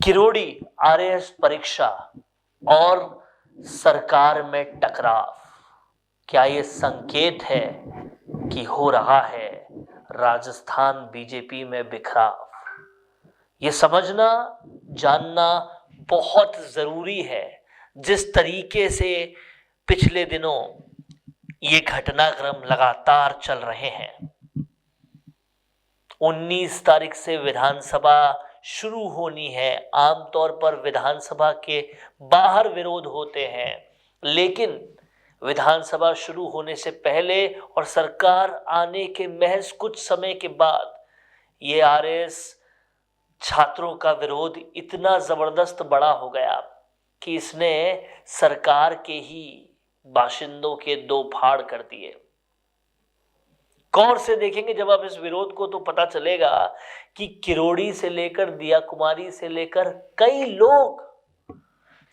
Kirori RAS परीक्षा और सरकार में टकराव, क्या ये संकेत है कि हो रहा है राजस्थान बीजेपी में बिखराव? ये समझना जानना बहुत जरूरी है। जिस तरीके से पिछले दिनों ये घटनाक्रम लगातार चल रहे हैं, 19 तारीख से विधानसभा शुरू होनी है। आमतौर पर विधानसभा के बाहर विरोध होते हैं, लेकिन विधानसभा शुरू होने से पहले और सरकार आने के महज कुछ समय के बाद ये आरएस छात्रों का विरोध इतना जबरदस्त बड़ा हो गया कि इसने सरकार के ही बाशिंदों के दो फाड़ कर दिए। गौर से देखेंगे जब आप इस विरोध को तो पता चलेगा कि किरोड़ी से लेकर दिया कुमारी से लेकर कई लोग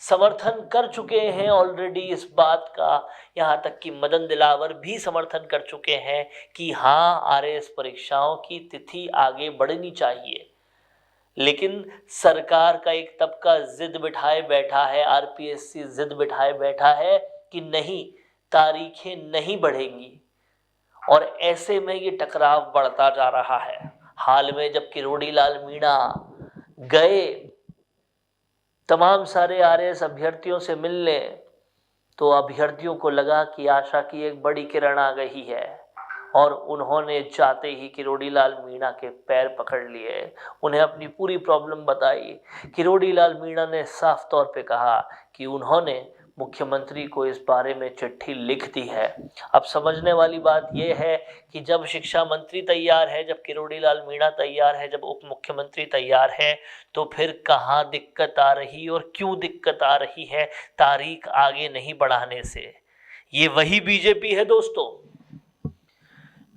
समर्थन कर चुके हैं ऑलरेडी इस बात का। यहां तक कि मदन दिलावर भी समर्थन कर चुके हैं कि हाँ, आरएएस परीक्षाओं की तिथि आगे बढ़नी चाहिए। लेकिन सरकार का एक तबका जिद बिठाए बैठा है, आरपीएससी जिद बिठाए बैठा है कि नहीं, तारीखें नहीं बढ़ेंगी, और ऐसे में ये टकराव बढ़ता जा रहा है। हाल में जब किरोड़ी लाल मीणा गए तमाम सारे आरएएस अभ्यर्थियों से मिलने, तो अभ्यर्थियों को लगा कि आशा की एक बड़ी किरण आ गई है, और उन्होंने जाते ही किरोड़ी लाल मीणा के पैर पकड़ लिए, उन्हें अपनी पूरी प्रॉब्लम बताई। किरोड़ी लाल मीणा ने साफ तौर पे कहा कि उन्होंने मुख्यमंत्री को इस बारे में चिट्ठी लिख दी है। अब समझने वाली बात यह है कि जब शिक्षा मंत्री तैयार है, जब किरोड़ी लाल मीणा तैयार है, जब उप मुख्यमंत्री तैयार है, तो फिर कहाँ दिक्कत आ रही और क्यों दिक्कत आ रही है तारीख आगे नहीं बढ़ाने से? ये वही बीजेपी है दोस्तों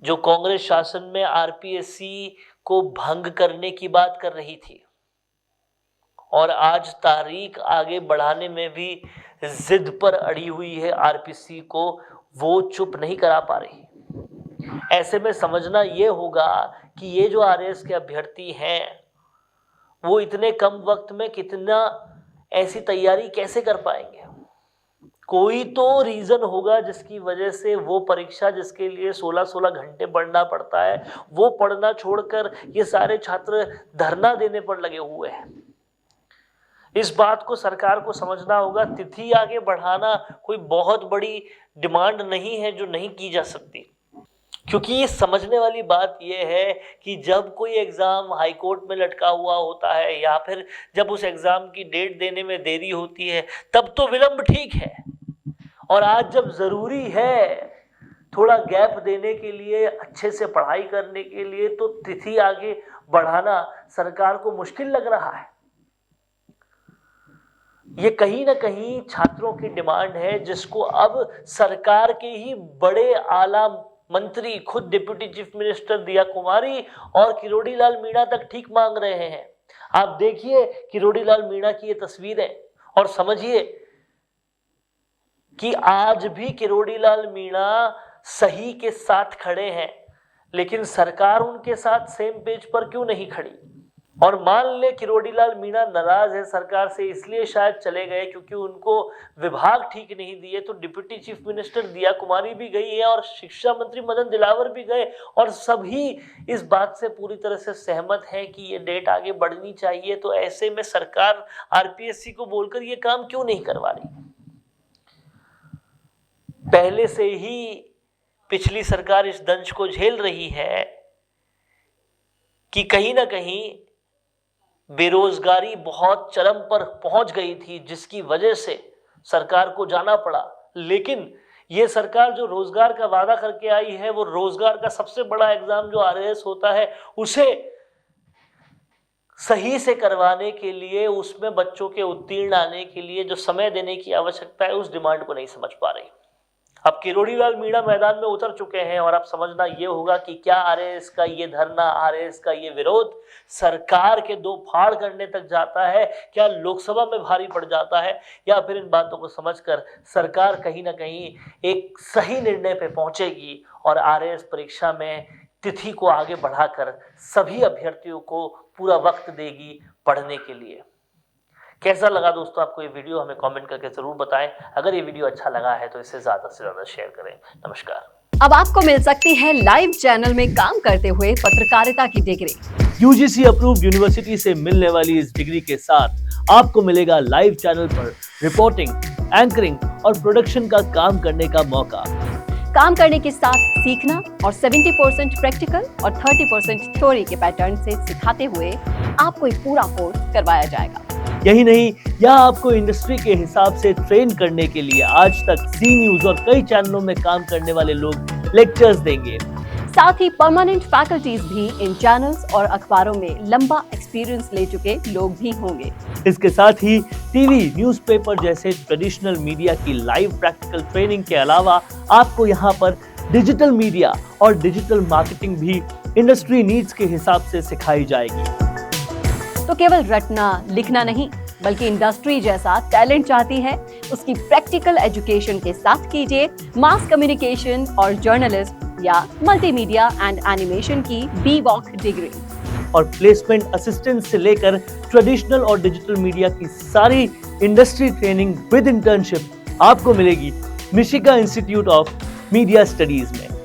जो कांग्रेस शासन में आरपीएससी को भंग करने की बात कर रही थी, और आज तारीख आगे बढ़ाने में भी जिद पर अड़ी हुई है। आरपीएससी को वो चुप नहीं करा पा रही। ऐसे में समझना ये होगा कि ये जो आरएएस के अभ्यर्थी हैं वो इतने कम वक्त में कितना ऐसी तैयारी कैसे कर पाएंगे। कोई तो रीजन होगा जिसकी वजह से वो परीक्षा जिसके लिए 16-16 घंटे पढ़ना पड़ता है, वो पढ़ना छोड़कर ये सारे छात्र धरना देने पर लगे हुए हैं। इस बात को सरकार को समझना होगा। तिथि आगे बढ़ाना कोई बहुत बड़ी डिमांड नहीं है जो नहीं की जा सकती, क्योंकि ये समझने वाली बात यह है कि जब कोई एग्जाम हाईकोर्ट में लटका हुआ होता है, या फिर जब उस एग्जाम की डेट देने में देरी होती है, तब तो विलंब ठीक है। और आज जब जरूरी है थोड़ा गैप देने के लिए, अच्छे से पढ़ाई करने के लिए, तो तिथि आगे बढ़ाना सरकार को मुश्किल लग रहा है। ये कहीं ना कहीं छात्रों की डिमांड है, जिसको अब सरकार के ही बड़े आला मंत्री, खुद डिप्टी चीफ मिनिस्टर दिया कुमारी और किरोड़ी लाल मीणा तक ठीक मांग रहे हैं। आप देखिए किरोड़ी लाल मीणा की ये तस्वीरें और समझिए कि आज भी किरोड़ी लाल मीणा सही के साथ खड़े हैं, लेकिन सरकार उनके साथ सेम पेज पर क्यों नहीं खड़ी? और मान ले किरोड़ी लाल मीणा नाराज है सरकार से, इसलिए शायद चले गए क्योंकि उनको विभाग ठीक नहीं दिए, तो डिप्टी चीफ मिनिस्टर दिया कुमारी भी गई है और शिक्षा मंत्री मदन दिलावर भी गए, और सभी इस बात से पूरी तरह से सहमत हैं कि ये डेट आगे बढ़नी चाहिए। तो ऐसे में सरकार आरपीएससी को बोलकर ये काम क्यों नहीं करवा रही? पहले से ही पिछली सरकार इस दंश को झेल रही है कि कहीं ना कहीं बेरोजगारी बहुत चरम पर पहुंच गई थी, जिसकी वजह से सरकार को जाना पड़ा। लेकिन ये सरकार जो रोजगार का वादा करके आई है, वो रोजगार का सबसे बड़ा एग्जाम जो आरएएस होता है, उसे सही से करवाने के लिए, उसमें बच्चों के उत्तीर्ण आने के लिए जो समय देने की आवश्यकता है, उस डिमांड को नहीं समझ पा रही। अब किरोड़ी लाल मीणा मैदान में उतर चुके हैं, और अब समझना ये होगा कि क्या आरएएस का ये धरना, आरएएस का ये विरोध सरकार के दो फाड़ करने तक जाता है, क्या लोकसभा में भारी पड़ जाता है, या फिर इन बातों को समझकर सरकार कहीं ना कहीं एक सही निर्णय पे पहुंचेगी और आरएएस परीक्षा में तिथि को आगे बढ़ाकर सभी अभ्यर्थियों को पूरा वक्त देगी पढ़ने के लिए। कैसा लगा दोस्तों आपको ये वीडियो, हमें कमेंट करके जरूर बताएं। अगर ये वीडियो अच्छा लगा है तो इसे ज्यादा से ज्यादा शेयर करें। नमस्कार। अब आपको मिल सकती है लाइव चैनल में काम करते हुए पत्रकारिता की डिग्री। यूजीसी अप्रूव्ड यूनिवर्सिटी से मिलने वाली इस डिग्री के साथ आपको मिलेगा लाइव चैनल पर रिपोर्टिंग, एंकरिंग और प्रोडक्शन का काम करने का मौका। काम करने के साथ सीखना और 70% प्रैक्टिकल और 30% थ्योरी के पैटर्न से सिखाते हुए आपको एक पूरा कोर्स करवाया जाएगा। यही नहीं, यहाँ आपको इंडस्ट्री के हिसाब से ट्रेन करने के लिए आज तक सी न्यूज और कई चैनलों में काम करने वाले लोग लेक्चर्स देंगे। साथ ही परमानेंट फैकल्टीज भी इन चैनल्स और अखबारों में लंबा एक्सपीरियंस ले चुके लोग भी होंगे। इसके साथ ही टीवी, न्यूज़पेपर जैसे ट्रेडिशनल मीडिया की लाइव प्रैक्टिकल ट्रेनिंग के अलावा आपको यहाँ पर डिजिटल मीडिया और डिजिटल मार्केटिंग भी इंडस्ट्री नीड्स के हिसाब से सिखाई जाएगी। तो केवल रटना लिखना नहीं, बल्कि इंडस्ट्री जैसा टैलेंट चाहती है, उसकी प्रैक्टिकल एजुकेशन के साथ कीजिए मास कम्युनिकेशन और जर्नलिस्ट या मल्टीमीडिया एंड एनिमेशन की BVOC डिग्री। और प्लेसमेंट असिस्टेंट से लेकर ट्रेडिशनल और डिजिटल मीडिया की सारी इंडस्ट्री ट्रेनिंग विद इंटर्नशिप आपको मिलेगी मिशिगा इंस्टीट्यूट ऑफ मीडिया स्टडीज में।